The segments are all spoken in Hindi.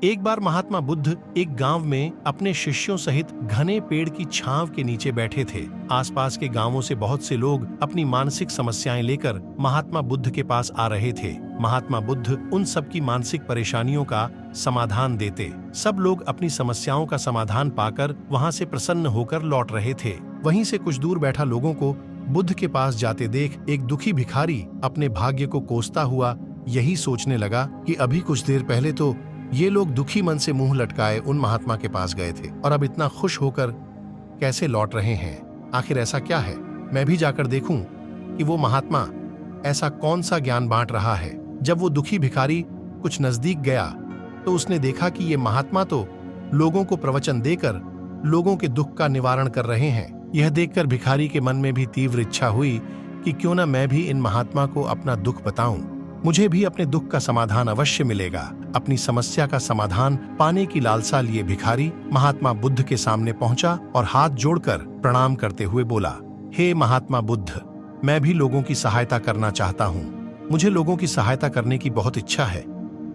एक बार महात्मा बुद्ध एक गांव में अपने शिष्यों सहित घने पेड़ की छांव के नीचे बैठे थे। आसपास के गांवों से बहुत से लोग अपनी मानसिक समस्याएं लेकर महात्मा बुद्ध के पास आ रहे थे। महात्मा बुद्ध उन सब की मानसिक परेशानियों का समाधान देते। सब लोग अपनी समस्याओं का समाधान पाकर वहां से प्रसन्न होकर लौट रहे थे। वहीं से कुछ दूर बैठा लोगों को बुद्ध के पास जाते देख एक दुखी भिखारी अपने भाग्य को कोसता हुआ यही सोचने लगा कि अभी कुछ देर पहले तो ये लोग दुखी मन से मुंह लटकाए उन महात्मा के पास गए थे और अब इतना खुश होकर कैसे लौट रहे हैं। आखिर ऐसा क्या है, मैं भी जाकर देखूं कि वो महात्मा ऐसा कौन सा ज्ञान बांट रहा है। जब वो दुखी भिखारी कुछ नजदीक गया तो उसने देखा कि ये महात्मा तो लोगों को प्रवचन देकर लोगों के दुख का निवारण कर रहे हैं। यह देखकर भिखारी के मन में भी तीव्र इच्छा हुई कि क्यों न मैं भी इन महात्मा को अपना दुख बताऊं, मुझे भी अपने दुख का समाधान अवश्य मिलेगा। अपनी समस्या का समाधान पाने की लालसा लिए भिखारी महात्मा बुद्ध के सामने पहुंचा और हाथ जोड़कर प्रणाम करते हुए बोला, हे महात्मा बुद्ध, मैं भी लोगों की सहायता करना चाहता हूँ। मुझे लोगों की सहायता करने की बहुत इच्छा है,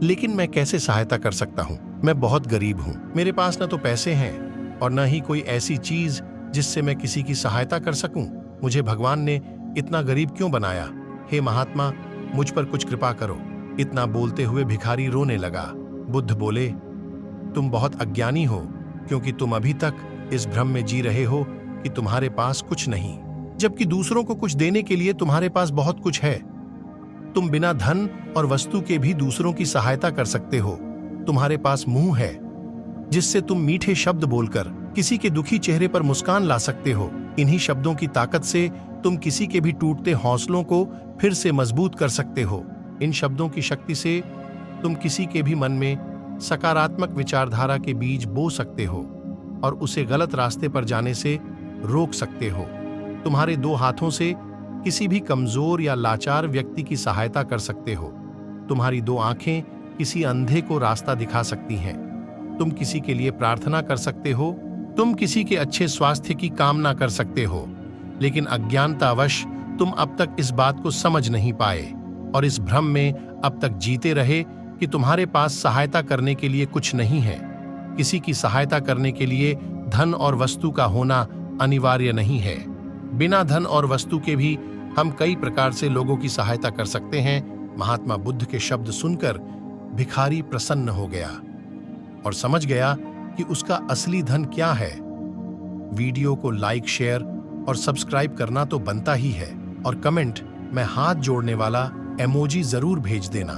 लेकिन मैं कैसे सहायता कर सकता हूँ? मैं बहुत गरीब हूँ, मेरे पास न तो पैसे हैं और न ही कोई ऐसी चीज जिससे मैं किसी की सहायता कर सकूं। मुझे भगवान ने इतना गरीब क्यों बनाया? हे महात्मा, मुझ पर कुछ कृपा करो। इतना बोलते हुए भिखारी रोने लगा। बुद्ध बोले, तुम बहुत अज्ञानी हो, क्योंकि तुम अभी तक इस भ्रम में जी रहे हो कि तुम्हारे पास कुछ नहीं, जबकि दूसरों को कुछ देने के लिए तुम्हारे पास बहुत कुछ है। तुम बिना धन और वस्तु के भी दूसरों की सहायता कर सकते हो। तुम्हारे पास मुंह है जिससे तुम मीठे शब्द बोलकर किसी के दुखी चेहरे पर मुस्कान ला सकते हो। इन्हीं शब्दों की ताकत से तुम किसी के भी टूटते हौसलों को फिर से मजबूत कर सकते हो। इन शब्दों की शक्ति से तुम किसी के भी मन में सकारात्मक विचारधारा के बीज बो सकते हो और उसे गलत रास्ते पर जाने से रोक सकते हो। तुम्हारे दो हाथों से किसी भी कमजोर या लाचार व्यक्ति की सहायता कर सकते हो। तुम्हारी दो आंखें किसी अंधे को रास्ता दिखा सकती हैं। तुम किसी के लिए प्रार्थना कर सकते हो। तुम किसी के अच्छे स्वास्थ्य की कामना कर सकते हो। लेकिन अज्ञानतावश तुम अब तक इस बात को समझ नहीं पाए और इस भ्रम में अब तक जीते रहे कि तुम्हारे पास सहायता करने के लिए कुछ नहीं है। किसी की सहायता करने के लिए धन और वस्तु का होना अनिवार्य नहीं है। बिना धन और वस्तु के भी हम कई प्रकार से लोगों की सहायता कर सकते हैं। महात्मा बुद्ध के शब्द सुनकर भिखारी प्रसन्न हो गया और समझ गया कि उसका असली धन क्या है। वीडियो को लाइक, शेयर और सब्सक्राइब करना तो बनता ही है और कमेंट में हाथ जोड़ने वाला इमोजी जरूर भेज देना।